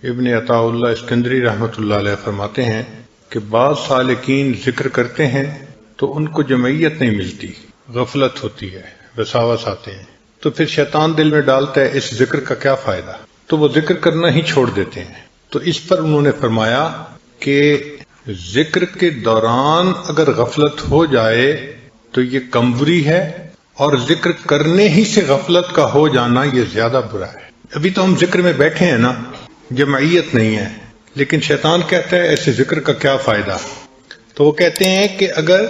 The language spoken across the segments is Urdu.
ابن عطا اللہ اسکندری رحمۃ اللہ علیہ فرماتے ہیں کہ بعض سالکین ذکر کرتے ہیں تو ان کو جمعیت نہیں ملتی، غفلت ہوتی ہے، وساوس آتے ہیں، تو پھر شیطان دل میں ڈالتا ہے اس ذکر کا کیا فائدہ، تو وہ ذکر کرنا ہی چھوڑ دیتے ہیں۔ تو اس پر انہوں نے فرمایا کہ ذکر کے دوران اگر غفلت ہو جائے تو یہ کمزوری ہے، اور ذکر کرنے ہی سے غفلت کا ہو جانا یہ زیادہ برا ہے۔ ابھی تو ہم ذکر میں بیٹھے ہیں نا، جمعیت نہیں ہے، لیکن شیطان کہتا ہے ایسے ذکر کا کیا فائدہ۔ تو وہ کہتے ہیں کہ اگر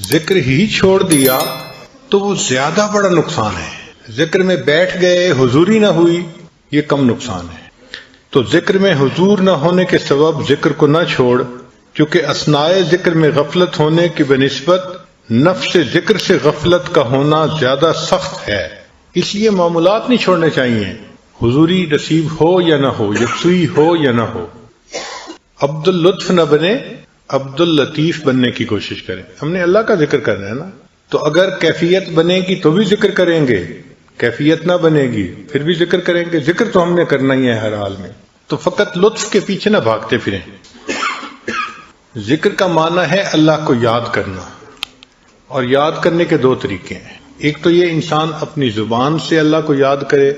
ذکر ہی چھوڑ دیا تو وہ زیادہ بڑا نقصان ہے۔ ذکر میں بیٹھ گئے، حضوری نہ ہوئی، یہ کم نقصان ہے۔ تو ذکر میں حضور نہ ہونے کے سبب ذکر کو نہ چھوڑ، کیونکہ اثناء ذکر میں غفلت ہونے کی بنسبت نفس ذکر سے غفلت کا ہونا زیادہ سخت ہے، اس لیے معمولات نہیں چھوڑنے چاہیے، حضوری نصیب ہو یا نہ ہو، یکسوئی ہو یا نہ ہو۔ عبد اللطف نہ بنے، عبد اللطیف بننے کی کوشش کریں۔ ہم نے اللہ کا ذکر کرنا ہے نا، تو اگر کیفیت بنے گی تو بھی ذکر کریں گے، کیفیت نہ بنے گی پھر بھی ذکر کریں گے۔ ذکر تو ہم نے کرنا ہی ہے ہر حال میں، تو فقط لطف کے پیچھے نہ بھاگتے پھریں۔ ذکر کا معنی ہے اللہ کو یاد کرنا، اور یاد کرنے کے دو طریقے ہیں۔ ایک تو یہ انسان اپنی زبان سے اللہ کو یاد کرے،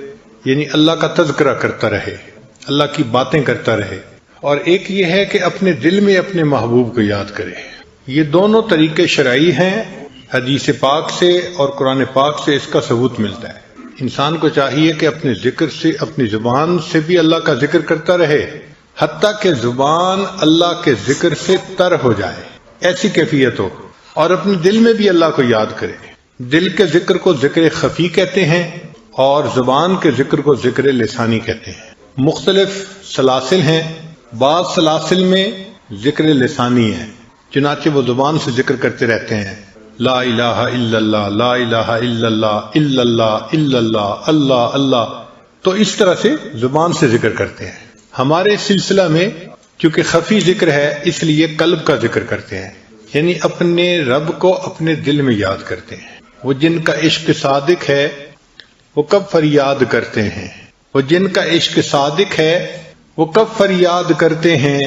یعنی اللہ کا تذکرہ کرتا رہے، اللہ کی باتیں کرتا رہے، اور ایک یہ ہے کہ اپنے دل میں اپنے محبوب کو یاد کرے۔ یہ دونوں طریقے شرعی ہیں، حدیث پاک سے اور قرآن پاک سے اس کا ثبوت ملتا ہے۔ انسان کو چاہیے کہ اپنے ذکر سے، اپنی زبان سے بھی اللہ کا ذکر کرتا رہے، حتیٰ کہ زبان اللہ کے ذکر سے تر ہو جائے، ایسی کیفیت ہو، اور اپنے دل میں بھی اللہ کو یاد کرے۔ دل کے ذکر کو ذکر خفی کہتے ہیں، اور زبان کے ذکر کو ذکر لسانی کہتے ہیں۔ مختلف سلاسل ہیں، بعض سلاسل میں ذکر لسانی ہے، چنانچہ وہ زبان سے ذکر کرتے رہتے ہیں، لا الہ الا اللہ، لا الہ الا اللہ، الا اللہ، الا اللہ، اللہ اللہ، تو اس طرح سے زبان سے ذکر کرتے ہیں۔ ہمارے سلسلہ میں چونکہ خفی ذکر ہے، اس لیے قلب کا ذکر کرتے ہیں، یعنی اپنے رب کو اپنے دل میں یاد کرتے ہیں۔ وہ جن کا عشق صادق ہے وہ کب فریاد کرتے ہیں، وہ جن کا عشق صادق ہے وہ کب فریاد کرتے ہیں،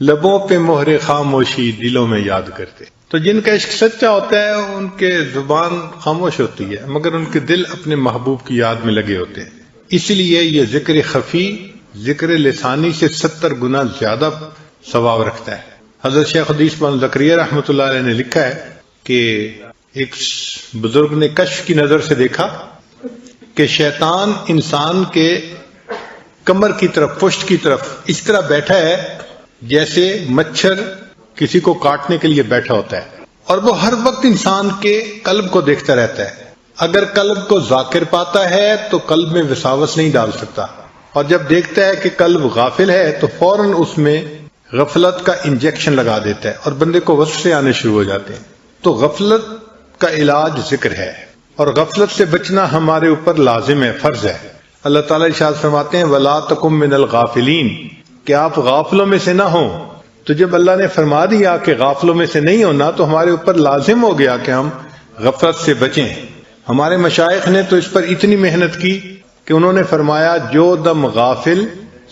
لبوں پہ مہر خاموشی دلوں میں یاد کرتے۔ تو جن کا عشق سچا ہوتا ہے ان کے زبان خاموش ہوتی ہے، مگر ان کے دل اپنے محبوب کی یاد میں لگے ہوتے ہیں۔ اس لیے یہ ذکر خفی ذکر لسانی سے 70 گنا زیادہ ثواب رکھتا ہے۔ حضرت شیخ حدیث بن زکریا رحمۃ اللہ علیہ نے لکھا ہے کہ ایک بزرگ نے کشف کی نظر سے دیکھا کہ شیطان انسان کے کمر کی طرف، پشت کی طرف اس طرح بیٹھا ہے جیسے مچھر کسی کو کاٹنے کے لیے بیٹھا ہوتا ہے، اور وہ ہر وقت انسان کے قلب کو دیکھتا رہتا ہے۔ اگر قلب کو ذاکر پاتا ہے تو قلب میں وساوس نہیں ڈال سکتا، اور جب دیکھتا ہے کہ قلب غافل ہے تو فوراً اس میں غفلت کا انجیکشن لگا دیتا ہے، اور بندے کو وسوسے آنے شروع ہو جاتے ہیں۔ تو غفلت کا علاج ذکر ہے، اور غفلت سے بچنا ہمارے اوپر لازم ہے، فرض ہے۔ اللہ تعالیٰ ارشاد فرماتے ہیں وَلَا تَكُن مِّنَ الْغَافِلِينَ، کہ آپ غافلوں میں سے نہ ہوں۔ تو جب اللہ نے فرما دیا کہ غافلوں میں سے نہیں ہونا، تو ہمارے اوپر لازم ہو گیا کہ ہم غفلت سے بچیں۔ ہمارے مشائخ نے تو اس پر اتنی محنت کی کہ انہوں نے فرمایا جو دم غافل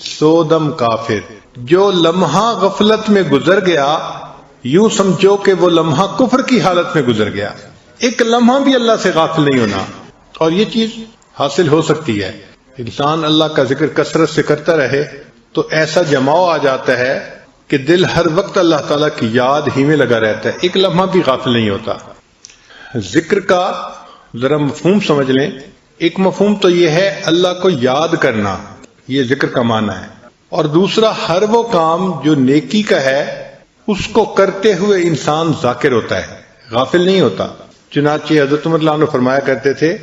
سو دم کافر، جو لمحہ غفلت میں گزر گیا یوں سمجھو کہ وہ لمحہ کفر کی حالت میں گزر گیا۔ ایک لمحہ بھی اللہ سے غافل نہیں ہونا، اور یہ چیز حاصل ہو سکتی ہے۔ انسان اللہ کا ذکر کثرت سے کرتا رہے تو ایسا جماؤ آ جاتا ہے کہ دل ہر وقت اللہ تعالیٰ کی یاد ہی میں لگا رہتا ہے، ایک لمحہ بھی غافل نہیں ہوتا۔ ذکر کا ذرا مفہوم سمجھ لیں۔ ایک مفہوم تو یہ ہے اللہ کو یاد کرنا، یہ ذکر کا معنی ہے، اور دوسرا ہر وہ کام جو نیکی کا ہے اس کو کرتے ہوئے انسان ذاکر ہوتا ہے، غافل نہیں ہوتا۔ چنانچہ حضرت عمر رضی اللہ عنہ فرمایا کرتے تھے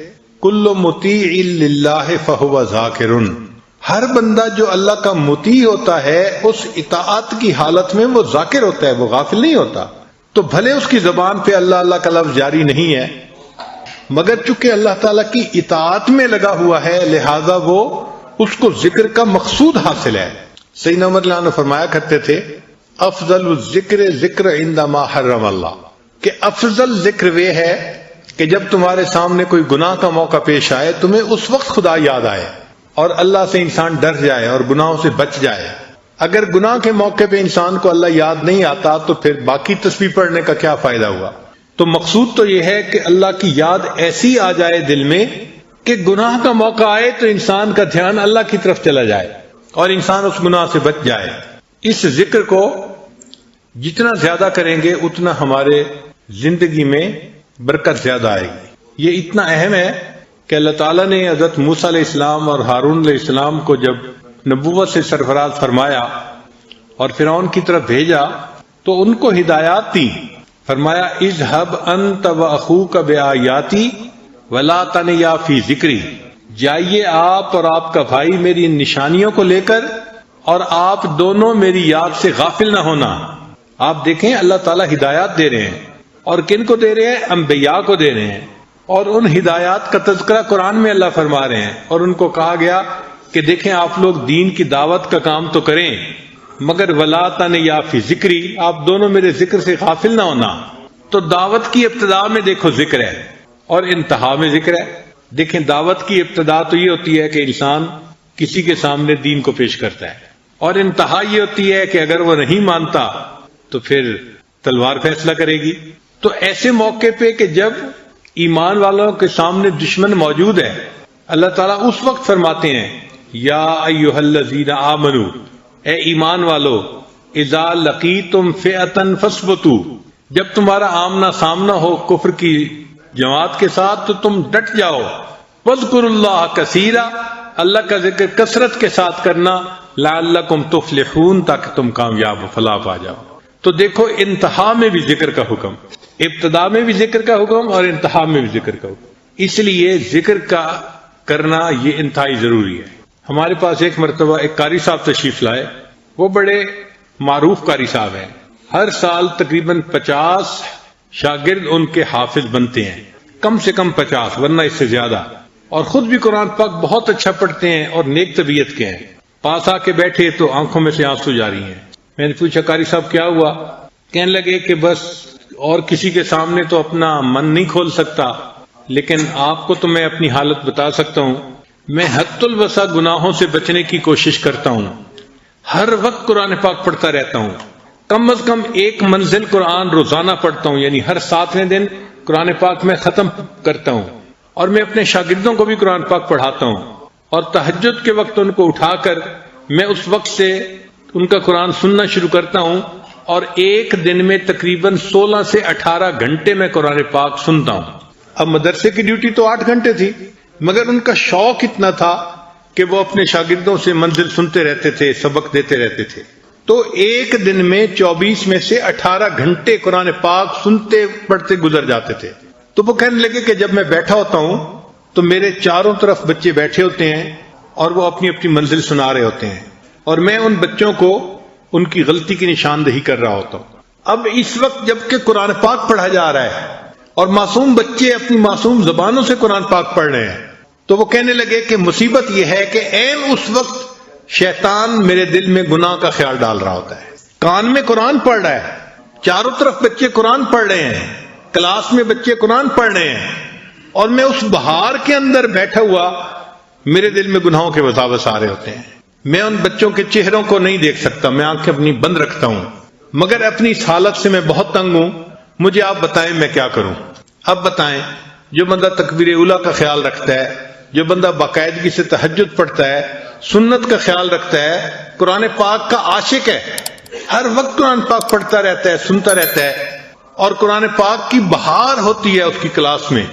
کل مطیع للہ فہو ذاکر، ہر بندہ جو اللہ کا مطیع ہوتا ہے اس اطاعت کی حالت میں وہ ذاکر ہوتا ہے، وہ غافل نہیں ہوتا۔ تو بھلے اس کی زبان پہ اللہ اللہ کا لفظ جاری نہیں ہے، مگر چونکہ اللہ تعالیٰ کی اطاعت میں لگا ہوا ہے لہذا وہ اس کو ذکر کا مقصود حاصل ہے۔ سیدنا عمر رضی اللہ عنہ فرمایا کرتے تھے افضل الذکر ذکر عندما حرم اللہ، کہ افضل ذکر وہ ہے کہ جب تمہارے سامنے کوئی گناہ کا موقع پیش آئے تمہیں اس وقت خدا یاد آئے اور اللہ سے انسان ڈر جائے اور گناہوں سے بچ جائے۔ اگر گناہ کے موقع پہ انسان کو اللہ یاد نہیں آتا تو پھر باقی تسبیح پڑھنے کا کیا فائدہ ہوا؟ تو مقصود تو یہ ہے کہ اللہ کی یاد ایسی آ جائے دل میں کہ گناہ کا موقع آئے تو انسان کا دھیان اللہ کی طرف چلا جائے اور انسان اس گناہ سے بچ جائے۔ اس ذکر کو جتنا زیادہ کریں گے اتنا ہمارے زندگی میں برکت زیادہ آئے گی۔ یہ اتنا اہم ہے کہ اللہ تعالیٰ نے حضرت موسیٰ علیہ السلام اور ہارون علیہ السلام کو جب نبوت سے سرفراز فرمایا اور فرعون کی طرف بھیجا تو ان کو ہدایات دی۔ فرمایا اذهب انت واخوك بآیاتی ولا تنیا فی ذکری، جائیے آپ اور آپ کا بھائی میری ان نشانیوں کو لے کر اور آپ دونوں میری یاد سے غافل نہ ہونا۔ آپ دیکھیں اللہ تعالیٰ ہدایات دے رہے ہیں، اور کن کو دے رہے ہیں؟ انبیاء کو دے رہے ہیں، اور ان ہدایات کا تذکرہ قرآن میں اللہ فرما رہے ہیں، اور ان کو کہا گیا کہ دیکھیں آپ لوگ دین کی دعوت کا کام تو کریں مگر ولا تنیا فی ذکری، آپ دونوں میرے ذکر سے غافل نہ ہونا۔ تو دعوت کی ابتدا میں دیکھو ذکر ہے اور انتہا میں ذکر ہے۔ دیکھیں دعوت کی ابتدا تو یہ ہوتی ہے کہ انسان کسی کے سامنے دین کو پیش کرتا ہے، اور انتہا یہ ہوتی ہے کہ اگر وہ نہیں مانتا تو پھر تلوار فیصلہ کرے گی۔ تو ایسے موقع پہ کہ جب ایمان والوں کے سامنے دشمن موجود ہے، اللہ تعالیٰ اس وقت فرماتے ہیں یا ایھا الذین آمنوا، اے ایمان والو، اذا لقیتم فئۃ فاثبتوا، جب تمہارا آمنا سامنا ہو کفر کی جماعت کے ساتھ تو تم ڈٹ جاؤ۔ واذکروا اللہ کثیرا، اللہ کا ذکر کثرت کے ساتھ کرنا، لعلکم تفلحون، تاکہ تم کامیاب و فلاح پا جاؤ۔ تو دیکھو انتہا میں بھی ذکر کا حکم، ابتدا میں بھی ذکر کا حکم اور انتہا میں بھی ذکر کا حکم۔ اس لیے ذکر کا کرنا یہ انتہائی ضروری ہے۔ ہمارے پاس ایک مرتبہ ایک قاری صاحب تشریف لائے، وہ بڑے معروف قاری صاحب ہیں، ہر سال تقریباً 50 شاگرد ان کے حافظ بنتے ہیں، کم سے کم 50 ورنہ اس سے زیادہ، اور خود بھی قرآن پاک بہت اچھا پڑھتے ہیں اور نیک طبیعت کے ہیں۔ پاس آ کے بیٹھے تو آنکھوں میں سے آنسو جاری ہیں۔ میں نے پوچھا قاری صاحب کیا ہوا؟ کہنے لگے کہ بس اور کسی کے سامنے تو اپنا من نہیں کھول سکتا، لیکن آپ کو تو میں اپنی حالت بتا سکتا ہوں، میں حد الوسع گناہوں سے بچنے کی کوشش کرتا ہوں، ہر وقت قرآن پاک پڑھتا رہتا ہوں، کم از کم ایک منزل قرآن روزانہ پڑھتا ہوں، یعنی ہر 7ویں دن قرآن پاک میں ختم کرتا ہوں، اور میں اپنے شاگردوں کو بھی قرآن پاک پڑھاتا ہوں، اور تہجد کے وقت ان کو اٹھا کر میں اس وقت سے ان کا قرآن سننا شروع کرتا ہوں، اور ایک دن میں تقریباً 16 سے 18 گھنٹے میں قرآن پاک سنتا ہوں۔ اب مدرسے کی ڈیوٹی تو 8 گھنٹے تھی، مگر ان کا شوق اتنا تھا کہ وہ اپنے شاگردوں سے منزل سنتے رہتے تھے، سبق دیتے رہتے تھے، تو ایک دن میں 24 میں سے 18 گھنٹے قرآن پاک سنتے پڑھتے گزر جاتے تھے۔ تو وہ کہنے لگے کہ جب میں بیٹھا ہوتا ہوں تو میرے چاروں طرف بچے بیٹھے ہوتے ہیں اور وہ اپنی اپنی منزل سنا رہے ہوتے ہیں، اور میں ان بچوں کو ان کی غلطی کی نشاندہی کر رہا ہوتا ہوں۔ اب اس وقت جبکہ قرآن پاک پڑھا جا رہا ہے اور معصوم بچے اپنی معصوم زبانوں سے قرآن پاک پڑھ رہے ہیں، تو وہ کہنے لگے کہ مصیبت یہ ہے کہ عین اس وقت شیطان میرے دل میں گناہ کا خیال ڈال رہا ہوتا ہے۔ کان میں قرآن پڑھ رہا ہے، چاروں طرف بچے قرآن پڑھ رہے ہیں، کلاس میں بچے قرآن پڑھ رہے ہیں، اور میں اس بہار کے اندر بیٹھا ہوا میرے دل میں گناہوں کے وساوس آ رہے ہوتے ہیں۔ میں ان بچوں کے چہروں کو نہیں دیکھ سکتا، میں آنکھیں اپنی بند رکھتا ہوں، مگر اپنی اس حالت سے میں بہت تنگ ہوں، مجھے آپ بتائیں میں کیا کروں۔ اب بتائیں، جو بندہ تکبیر اولیٰ کا خیال رکھتا ہے، جو بندہ باقاعدگی سے تہجد پڑھتا ہے، سنت کا خیال رکھتا ہے، قرآن پاک کا عاشق ہے، ہر وقت قرآن پاک پڑھتا رہتا ہے، سنتا رہتا ہے، اور قرآن پاک کی بہار ہوتی ہے اس کی کلاس میں،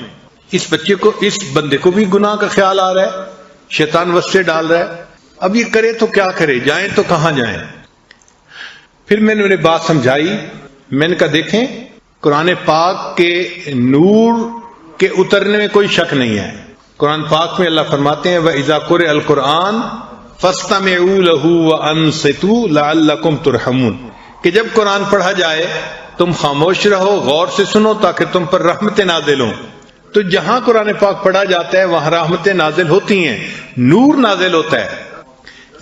اس بچے کو، اس بندے کو بھی گناہ کا خیال آ رہا ہے، شیطان وسوسے ڈال رہا ہے۔ اب یہ کرے تو کیا کرے، جائیں تو کہاں جائیں؟ پھر میں نے انہیں بات سمجھائی، میں نے کہا دیکھیں قرآن پاک کے نور کے اترنے میں کوئی شک نہیں ہے۔ قرآن پاک میں اللہ فرماتے ہیں وَإِذَا قُرِئَ الْقُرْآنُ فَاسْتَمِعُوا لَهُ وَأَنصِتُوا لَعَلَّكُمْ تُرْحَمُونَ، کہ جب قرآن پڑھا جائے تم خاموش رہو، غور سے سنو تاکہ تم پر رحمتیں نازل ہوں۔ تو جہاں قرآن پاک پڑھا جاتا ہے وہاں رحمتیں نازل ہوتی ہیں، نور نازل ہوتا ہے،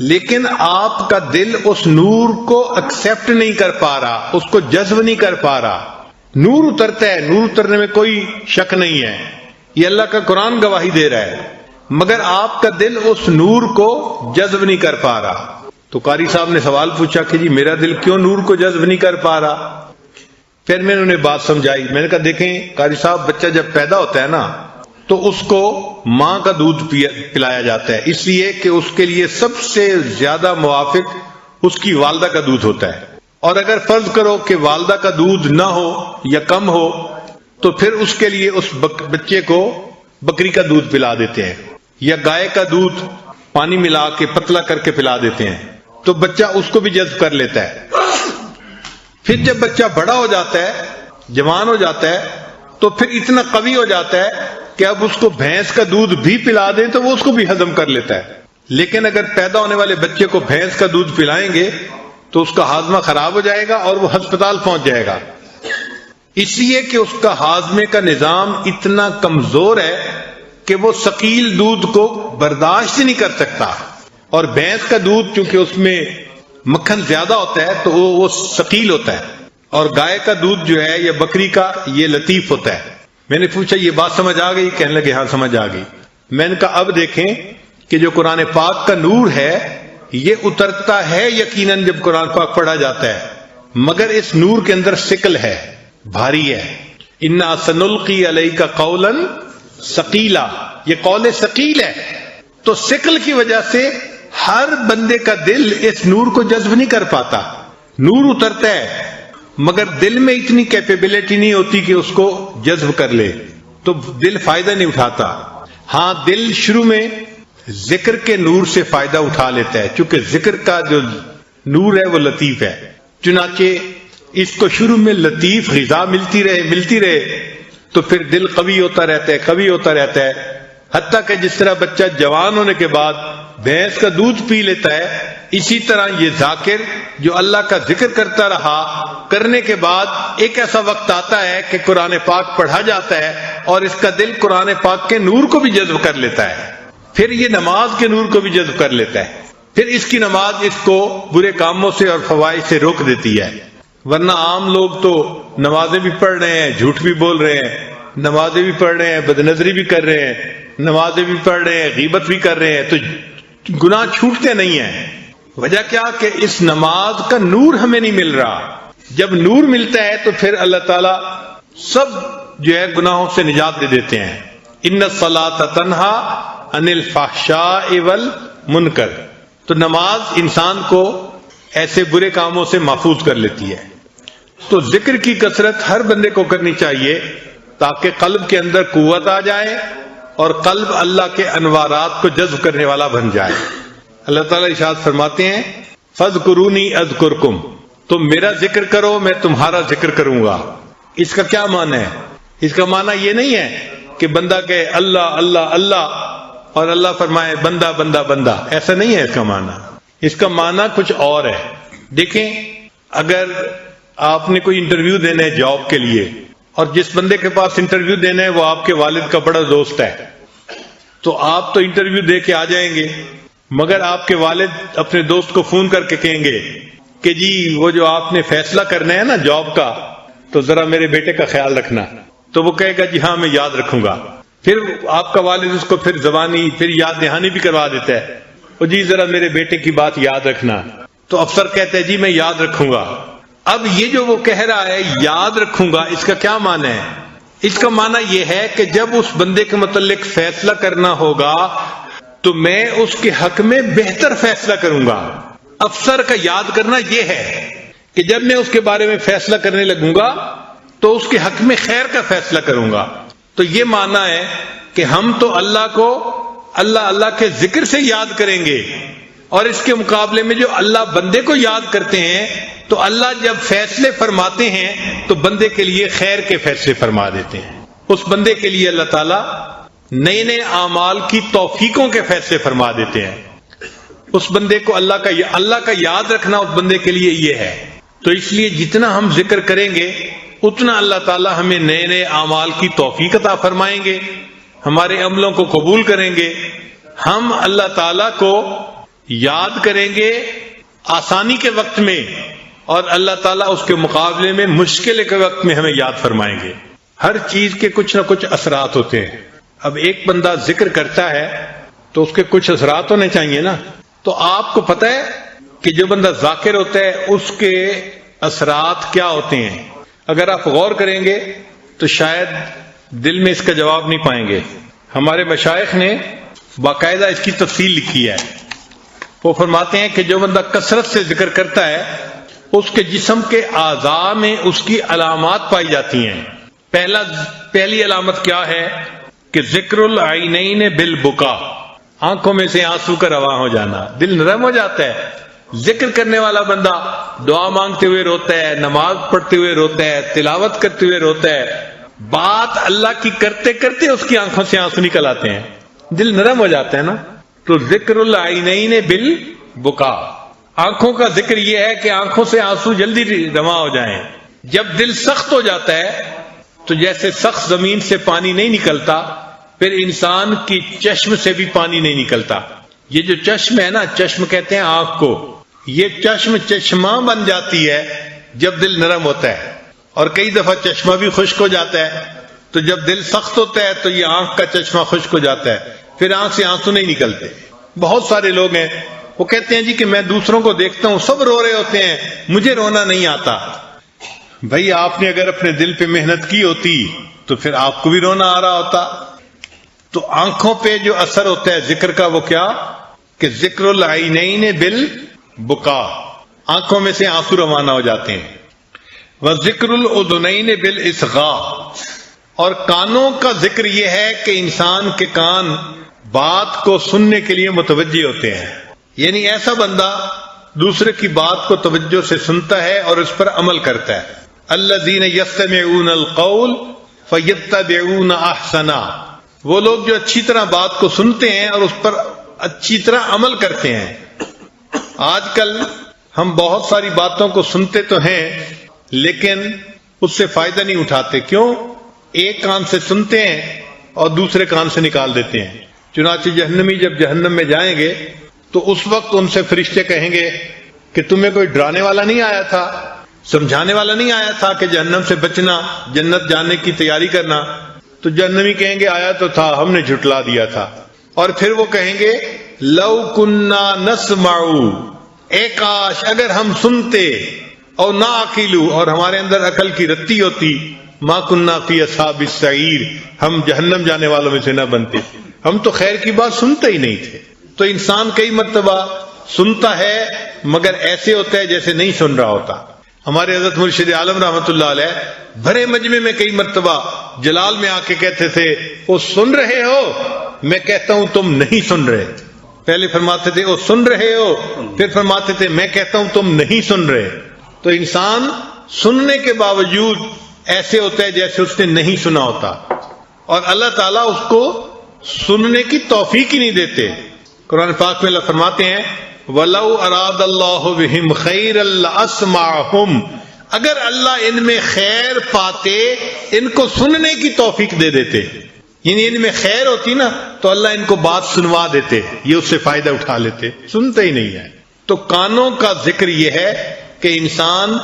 لیکن آپ کا دل اس نور کو ایکسپٹ نہیں کر پا رہا، اس کو جذب نہیں کر پا رہا۔ نور اترتا ہے، نور اترنے میں کوئی شک نہیں ہے، یہ اللہ کا قرآن گواہی دے رہا ہے، مگر آپ کا دل اس نور کو جذب نہیں کر پا رہا۔ تو قاری صاحب نے سوال پوچھا کہ جی میرا دل کیوں نور کو جذب نہیں کر پا رہا؟ پھر میں نے انہیں بات سمجھائی. میں نے کہا دیکھیں قاری صاحب، بچہ جب پیدا ہوتا ہے نا تو اس کو ماں کا دودھ پلایا جاتا ہے، اس لیے کہ اس کے لیے سب سے زیادہ موافق اس کی والدہ کا دودھ ہوتا ہے. اور اگر فرض کرو کہ والدہ کا دودھ نہ ہو یا کم ہو تو پھر اس کے لیے اس بچے کو بکری کا دودھ پلا دیتے ہیں یا گائے کا دودھ پانی ملا کے پتلا کر کے پلا دیتے ہیں، تو بچہ اس کو بھی جذب کر لیتا ہے. پھر جب بچہ بڑا ہو جاتا ہے، جوان ہو جاتا ہے، تو پھر اتنا قوی ہو جاتا ہے کہ اب اس کو بھینس کا دودھ بھی پلا دیں تو وہ اس کو بھی ہضم کر لیتا ہے. لیکن اگر پیدا ہونے والے بچے کو بھینس کا دودھ پلائیں گے تو اس کا ہاضمہ خراب ہو جائے گا اور وہ ہسپتال پہنچ جائے گا، اس لیے کہ اس کا ہاضمے کا نظام اتنا کمزور ہے کہ وہ ثقیل دودھ کو برداشت نہیں کر سکتا. اور بھینس کا دودھ چونکہ اس میں مکھن زیادہ ہوتا ہے تو وہ ثقیل ہوتا ہے، اور گائے کا دودھ جو ہے یا بکری کا یہ لطیف ہوتا ہے. میں نے پوچھا یہ بات سمجھ آ گئی؟ کہنے لگے ہاں سمجھ آ گئی. میں نے کہا اب دیکھیں کہ جو قرآن پاک کا نور ہے یہ اترتا ہے یقیناً جب قرآن پاک پڑھا جاتا ہے، مگر اس نور کے اندر ثقل ہے، بھاری ہے. انا سنلقی علیک قولا ثقیلا، یہ قول ثقیل ہے. تو ثقل کی وجہ سے ہر بندے کا دل اس نور کو جذب نہیں کر پاتا. نور اترتا ہے مگر دل میں اتنی کیپیبلٹی نہیں ہوتی کہ اس کو جذب کر لے، تو دل فائدہ نہیں اٹھاتا. ہاں دل شروع میں ذکر کے نور سے فائدہ اٹھا لیتا ہے، چونکہ ذکر کا جو نور ہے وہ لطیف ہے. چنانچہ اس کو شروع میں لطیف غذا ملتی رہے تو پھر دل قوی ہوتا رہتا ہے، حتیٰ کہ جس طرح بچہ جوان ہونے کے بعد بھینس کا دودھ پی لیتا ہے، اسی طرح یہ ذاکر جو اللہ کا ذکر کرتا رہا، کرنے کے بعد ایک ایسا وقت آتا ہے کہ قرآن پاک پڑھا جاتا ہے اور اس کا دل قرآن پاک کے نور کو بھی جذب کر لیتا ہے. پھر یہ نماز کے نور کو بھی جذب کر لیتا ہے. پھر اس کی نماز اس کو برے کاموں سے اور فوائد سے روک دیتی ہے. ورنہ عام لوگ تو نمازیں بھی پڑھ رہے ہیں، جھوٹ بھی بول رہے ہیں، نمازیں بھی پڑھ رہے ہیں، بدنظری بھی کر رہے ہیں، نمازیں بھی پڑھ رہے ہیں، غیبت بھی کر رہے ہیں، تو گناہ چھوٹتے نہیں ہیں. وجہ کیا کہ اس نماز کا نور ہمیں نہیں مل رہا. جب نور ملتا ہے تو پھر اللہ تعالیٰ سب جو ہے گناہوں سے نجات دے دیتے ہیں. ان الصلاۃ تنہا عن الفحشاء والمنکر. تو نماز انسان کو ایسے برے کاموں سے محفوظ کر لیتی ہے. تو ذکر کی کثرت ہر بندے کو کرنی چاہیے تاکہ قلب کے اندر قوت آ جائے اور قلب اللہ کے انوارات کو جذب کرنے والا بن جائے. اللہ تعالیٰ ارشاد فرماتے ہیں فاذکرونی اذکرکم، تم میرا ذکر کرو میں تمہارا ذکر کروں گا. اس کا کیا معنی ہے؟ اس کا معنی یہ نہیں ہے کہ بندہ کہے اللہ اللہ اللہ اور اللہ فرمائے بندہ بندہ بندہ، ایسا نہیں ہے اس کا معنی. اس کا معنی کچھ اور ہے. دیکھیں اگر آپ نے کوئی انٹرویو دینا ہے جاب کے لیے اور جس بندے کے پاس انٹرویو دینا ہے وہ آپ کے والد کا بڑا دوست ہے، تو آپ تو انٹرویو دے کے آ جائیں گے، مگر آپ کے والد اپنے دوست کو فون کر کے کہیں گے کہ جی وہ جو آپ نے فیصلہ کرنا ہے نا جاب کا، تو ذرا میرے بیٹے کا خیال رکھنا. تو وہ کہے گا جی ہاں میں یاد رکھوں گا. پھر آپ کا والد اس کو پھر زبانی پھر یاد دہانی بھی کروا دیتا ہے، اور جی ذرا میرے بیٹے کی بات یاد رکھنا. تو افسر کہتے ہیں جی میں یاد رکھوں گا. اب یہ جو وہ کہہ رہا ہے یاد رکھوں گا، اس کا کیا معنی ہے؟ اس کا معنی یہ ہے کہ جب اس بندے کے متعلق فیصلہ کرنا ہوگا تو میں اس کے حق میں بہتر فیصلہ کروں گا. افسر کا یاد کرنا یہ ہے کہ جب میں اس کے بارے میں فیصلہ کرنے لگوں گا تو اس کے حق میں خیر کا فیصلہ کروں گا. تو یہ معنی ہے کہ ہم تو اللہ کو اللہ کے ذکر سے یاد کریں گے، اور اس کے مقابلے میں جو اللہ بندے کو یاد کرتے ہیں تو اللہ جب فیصلے فرماتے ہیں تو بندے کے لیے خیر کے فیصلے فرما دیتے ہیں. اس بندے کے لیے اللہ تعالیٰ نئے نئے اعمال کی توفیقوں کے فیصلے فرما دیتے ہیں. اس بندے کو اللہ کا یاد رکھنا اس بندے کے لیے یہ ہے. تو اس لیے جتنا ہم ذکر کریں گے اتنا اللہ تعالیٰ ہمیں نئے نئے اعمال کی توفیق عطا فرمائیں گے، ہمارے عملوں کو قبول کریں گے. ہم اللہ تعالیٰ کو یاد کریں گے آسانی کے وقت میں، اور اللہ تعالیٰ اس کے مقابلے میں مشکل کے وقت میں ہمیں یاد فرمائیں گے. ہر چیز کے کچھ نہ کچھ اثرات ہوتے ہیں. اب ایک بندہ ذکر کرتا ہے تو اس کے کچھ اثرات ہونے چاہیے نا. تو آپ کو پتہ ہے کہ جو بندہ ذاکر ہوتا ہے اس کے اثرات کیا ہوتے ہیں. اگر آپ غور کریں گے تو شاید دل میں اس کا جواب نہیں پائیں گے. ہمارے مشائخ نے باقاعدہ اس کی تفصیل لکھی ہے. وہ فرماتے ہیں کہ جو بندہ کثرت سے ذکر کرتا ہے اس کے جسم کے اعضاء میں اس کی علامات پائی جاتی ہیں. پہلی علامت کیا ہے کہ ذکر العینین بالبکا، آنکھوں میں سے آنسو کا رواں ہو جانا، دل نرم ہو جاتا ہے. ذکر کرنے والا بندہ دعا مانگتے ہوئے روتا ہے، نماز پڑھتے ہوئے روتا ہے، تلاوت کرتے ہوئے روتا ہے، بات اللہ کی کرتے کرتے اس کی آنکھوں سے آنسو نکل آتے ہیں، دل نرم ہو جاتا ہے نا. تو ذکر العینین بالبکا، آنکھوں کا ذکر یہ ہے کہ آنکھوں سے آنسو جلدی رواں ہو جائیں. جب دل سخت ہو جاتا ہے تو جیسے سخت زمین سے پانی نہیں نکلتا، پھر انسان کی چشم سے بھی پانی نہیں نکلتا. یہ جو چشم ہے نا، چشم کہتے ہیں آنکھ کو، یہ چشم چشمہ بن جاتی ہے جب دل نرم ہوتا ہے، اور کئی دفعہ چشمہ بھی خشک ہو جاتا ہے. تو جب دل سخت ہوتا ہے تو یہ آنکھ کا چشمہ خشک ہو جاتا ہے، پھر آنکھ سے آنسو نہیں نکلتے. بہت سارے لوگ ہیں وہ کہتے ہیں جی کہ میں دوسروں کو دیکھتا ہوں سب رو رہے ہوتے ہیں، مجھے رونا نہیں آتا. بھائی آپ نے اگر اپنے دل پہ محنت کی ہوتی تو پھر آپ کو بھی رونا آ رہا ہوتا. تو آنکھوں پہ جو اثر ہوتا ہے ذکر کا وہ کیا کہ ذکر العینین بالبکا، آنکھوں میں سے آنسو روانہ ہو جاتے ہیں. وذکر الاذنین بالاصغاء، اور کانوں کا ذکر یہ ہے کہ انسان کے کان بات کو سننے کے لیے متوجہ ہوتے ہیں. یعنی ایسا بندہ دوسرے کی بات کو توجہ سے سنتا ہے اور اس پر عمل کرتا ہے. الذین یستمعون القول فیتبعون احسنا، وہ لوگ جو اچھی طرح بات کو سنتے ہیں اور اس پر اچھی طرح عمل کرتے ہیں. آج کل ہم بہت ساری باتوں کو سنتے تو ہیں لیکن اس سے فائدہ نہیں اٹھاتے. کیوں؟ ایک کان سے سنتے ہیں اور دوسرے کان سے نکال دیتے ہیں. چنانچہ جہنمی جب جہنم میں جائیں گے تو اس وقت ان سے فرشتے کہیں گے کہ تمہیں کوئی ڈرانے والا نہیں آیا تھا، سمجھانے والا نہیں آیا تھا کہ جہنم سے بچنا، جنت جانے کی تیاری کرنا؟ تو جہنمی کہیں گے آیا تو تھا، ہم نے جھٹلا دیا تھا. اور پھر وہ کہیں گے لو کننا نسمع، اے کاش اگر ہم سنتے، اور نہ عقیلو، اور ہمارے اندر عقل کی رتی ہوتی، ما کننا فی اصحاب السعیر، ہم جہنم جانے والوں میں سے نہ بنتے. ہم تو خیر کی بات سنتے ہی نہیں تھے. تو انسان کئی مرتبہ سنتا ہے مگر ایسے ہوتا ہے جیسے نہیں سن رہا ہوتا. ہمارے حضرت مرشد عالم رحمۃ اللہ علیہ بھرے مجمع میں کئی مرتبہ جلال میں آ کے کہتے تھے وہ سن رہے ہو؟ میں کہتا ہوں تم نہیں سن رہے. پہلے فرماتے تھے وہ سن رہے ہو، پھر فرماتے تھے میں کہتا ہوں تم نہیں سن رہے. تو انسان سننے کے باوجود ایسے ہوتا ہے جیسے اس نے نہیں سنا ہوتا، اور اللہ تعالیٰ اس کو سننے کی توفیق ہی نہیں دیتے. قرآن پاک میں اللہ فرماتے ہیں وَلَوْ أَرَادَ اللَّهُ بِهِمْ خَيْرًا لَأَسْمَعَهُمْ، اگر اللہ ان میں خیر پاتے ان کو سننے کی توفیق دے دیتے، یعنی ان میں خیر ہوتی نا تو اللہ ان کو بات سنوا دیتے، یہ اس سے فائدہ اٹھا لیتے، سنتے ہی نہیں ہے. تو کانوں کا ذکر یہ ہے کہ انسان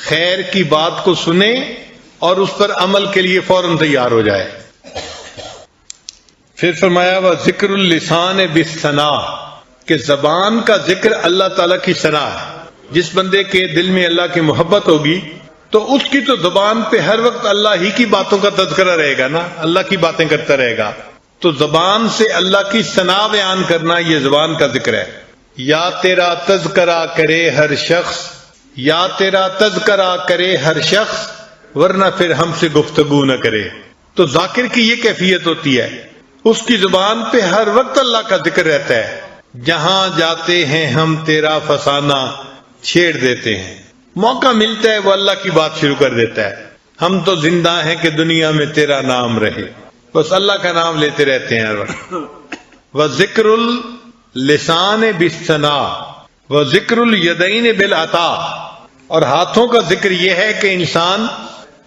خیر کی بات کو سنے اور اس پر عمل کے لیے فوراً تیار ہو جائے. پھر فرمایا وہ ذکر اللسان بالثناء، کہ زبان کا ذکر اللہ تعالیٰ کی ثنا ہے. جس بندے کے دل میں اللہ کی محبت ہوگی تو اس کی تو زبان پہ ہر وقت اللہ ہی کی باتوں کا تذکرہ رہے گا نا، اللہ کی باتیں کرتا رہے گا. تو زبان سے اللہ کی ثنا بیان کرنا یہ زبان کا ذکر ہے. یا تیرا تذکرہ کرے ہر شخص، یا تیرا تذکرہ کرے ہر شخص، ورنہ پھر ہم سے گفتگو نہ کرے. تو ذاکر کی یہ کیفیت ہوتی ہے، اس کی زبان پہ ہر وقت اللہ کا ذکر رہتا ہے. جہاں جاتے ہیں ہم تیرا فسانہ چھیڑ دیتے ہیں، موقع ملتا ہے وہ اللہ کی بات شروع کر دیتا ہے. ہم تو زندہ ہیں کہ دنیا میں تیرا نام رہے، بس اللہ کا نام لیتے رہتے ہیں ہر وقت. وذکر اللسان بالثناء وذکر الیدین بالعطاء، اور ہاتھوں کا ذکر یہ ہے کہ انسان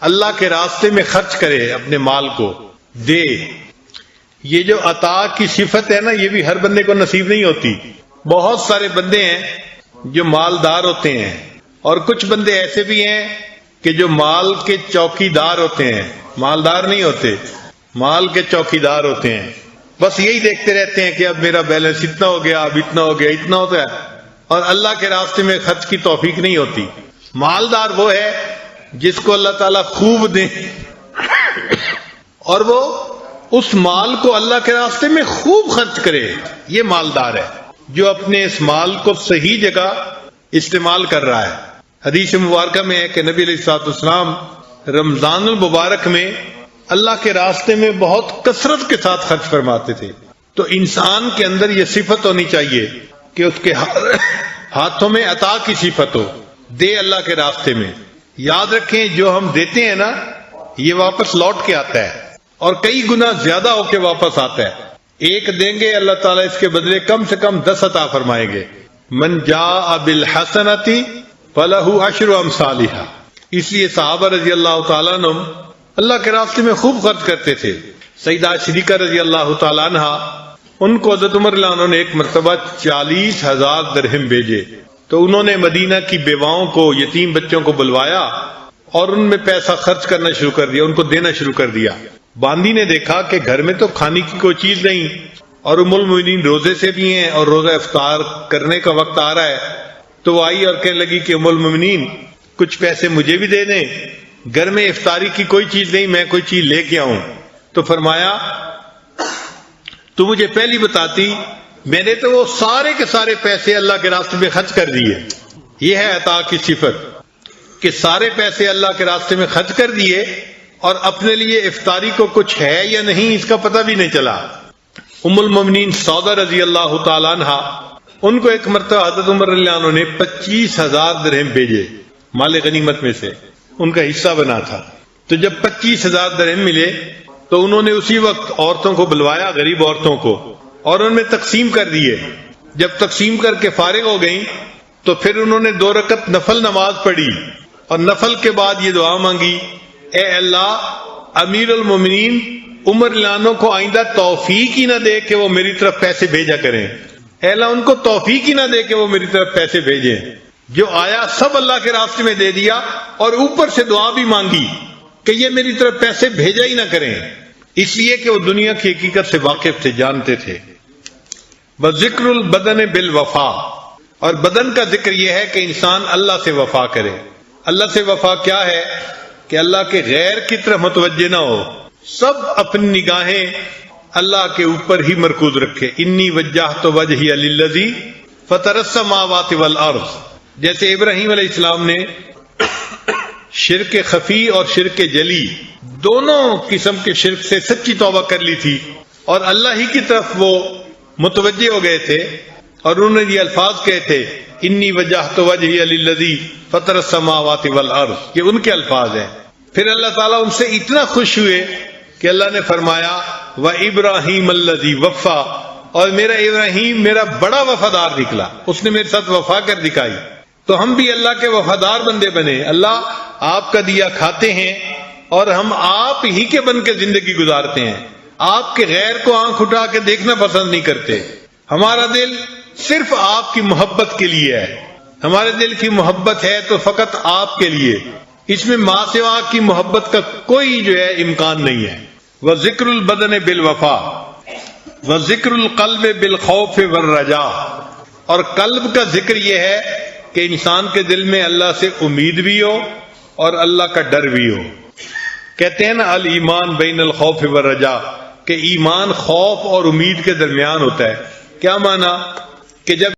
اللہ کے راستے میں خرچ کرے، اپنے مال کو دے. یہ جو عطا کی صفت ہے نا یہ بھی ہر بندے کو نصیب نہیں ہوتی. بہت سارے بندے ہیں جو مالدار ہوتے ہیں، اور کچھ بندے ایسے بھی ہیں کہ جو مال کے چوکی دار ہوتے ہیں، مالدار نہیں ہوتے، مال کے چوکی دار ہوتے ہیں. بس یہی دیکھتے رہتے ہیں کہ اب میرا بیلنس اتنا ہو گیا، اب اتنا ہو گیا، اتنا ہوتا ہے. اور اللہ کے راستے میں خرچ کی توفیق نہیں ہوتی۔ مالدار وہ ہے جس کو اللہ تعالیٰ خوب دے اور وہ اس مال کو اللہ کے راستے میں خوب خرچ کرے، یہ مالدار ہے جو اپنے اس مال کو صحیح جگہ استعمال کر رہا ہے۔ حدیث مبارکہ میں ہے کہ نبی علیہ الصلوۃ والسلام رمضان المبارک میں اللہ کے راستے میں بہت کثرت کے ساتھ خرچ فرماتے تھے۔ تو انسان کے اندر یہ صفت ہونی چاہیے کہ اس کے ہاتھوں میں عطا کی صفت ہو، دے اللہ کے راستے میں۔ یاد رکھیں جو ہم دیتے ہیں نا یہ واپس لوٹ کے آتا ہے اور کئی گنا زیادہ ہو کے واپس آتا ہے۔ ایک دیں گے اللہ تعالیٰ اس کے بدلے کم سے کم 10 عطا فرمائیں گے۔ من جاء بالحسنۃ فلہ عشر امثالھا۔ اس لیے صحابہ رضی اللہ تعالیٰ عنہ اللہ کے راستے میں خوب خرچ کرتے تھے۔ سیدہ شریکہ رضی اللہ تعالیٰ عنہ، ان کو حضرت عمر رضی اللہ عنہ نے ایک مرتبہ 40,000 درہم بھیجے تو انہوں نے مدینہ کی بیواؤں کو، یتیم بچوں کو بلوایا اور ان میں پیسہ خرچ کرنا شروع کر دیا، ان کو دینا شروع کر دیا۔ باندی نے دیکھا کہ گھر میں تو کھانے کی کوئی چیز نہیں اور ام المؤمنین روزے سے بھی ہیں اور روزہ افطار کرنے کا وقت آ رہا ہے، تو وہ آئی اور کہنے لگی کہ ام المؤمنین کچھ پیسے مجھے بھی دے دیں، گھر میں افطاری کی کوئی چیز نہیں، میں کوئی چیز لے کے آؤں۔ تو فرمایا تو مجھے پہلی بتاتی، میں نے تو وہ سارے کے سارے پیسے اللہ کے راستے میں خرچ کر دیے۔ یہ ہے عطا کی صفت کہ سارے پیسے اللہ کے راستے میں خرچ کر دیے اور اپنے لیے افطاری کو کچھ ہے یا نہیں اس کا پتہ بھی نہیں چلا۔ ام المؤمنین سودہ رضی اللہ تعالیٰ عنہ، ان کو ایک مرتبہ حضرت عمر رضی اللہ عنہ نے 25,000 درہم بھیجے مال غنیمت میں سے، ان کا حصہ بنا تھا۔ تو جب 25,000 درہم ملے تو انہوں نے اسی وقت عورتوں کو بلوایا، غریب عورتوں کو، اور ان میں تقسیم کر دیے۔ جب تقسیم کر کے فارغ ہو گئیں تو پھر انہوں نے 2 رکعت نفل نماز پڑھی اور نفل کے بعد یہ دعا مانگی، اے اللہ امیر المومنین عمر رضی اللہ عنہ کو آئندہ توفیق ہی نہ دے کہ وہ میری طرف پیسے بھیجا کریں، اے اللہ ان کو توفیق ہی نہ دے کہ وہ میری طرف پیسے بھیجیں۔ جو آیا سب اللہ کے راستے میں دے دیا اور اوپر سے دعا بھی مانگی کہ یہ میری طرف پیسے بھیجا ہی نہ کریں، اس لیے کہ وہ دنیا کی حقیقت سے واقف تھے، جانتے تھے۔ وذکر البدن بالوفا، اور بدن کا ذکر یہ ہے کہ انسان اللہ سے وفا کرے۔ اللہ سے وفا کیا ہے؟ کہ اللہ کے غیر کی طرف متوجہ نہ ہو، سب اپنی نگاہیں اللہ کے اوپر ہی مرکوز رکھے۔ انی وجہت وجہی للذی فطر السماوات والارض، جیسے ابراہیم علیہ السلام نے شرک خفی اور شرک جلی دونوں قسم کے شرک سے سچی توبہ کر لی تھی اور اللہ ہی کی طرف وہ متوجہ ہو گئے تھے اور انہوں نے یہ الفاظ کہے تھے، انی وجہت وجہی للذی فطر السماوات والارض، یہ ان کے الفاظ ہیں۔ پھر اللہ تعالیٰ ان سے اتنا خوش ہوئے کہ اللہ نے فرمایا وَإِبْرَاهِيمَ الَّذِي وَفَّى، اور میرا ابراہیم میرا بڑا وفادار نکلا، اس نے میرے ساتھ وفا کر دکھائی۔ تو ہم بھی اللہ کے وفادار بندے بنے، اللہ آپ کا دیا کھاتے ہیں اور ہم آپ ہی کے بن کے زندگی گزارتے ہیں، آپ کے غیر کو آنکھ اٹھا کے دیکھنا پسند نہیں کرتے۔ ہمارا دل صرف آپ کی محبت کے لیے ہے، ہمارے دل کی محبت ہے تو فقط آپ کے لیے، اس میں ماں سوا کی محبت کا کوئی جو ہے امکان نہیں ہے۔ وذکر البدن بالوفا وذکر القلب بالخوف والرجاء، اور قلب کا ذکر یہ ہے کہ انسان کے دل میں اللہ سے امید بھی ہو اور اللہ کا ڈر بھی ہو۔ کہتے ہیں نا الایمان بین الخوف والرجاء، کہ ایمان خوف اور امید کے درمیان ہوتا ہے۔ کیا معنی؟ کہ جب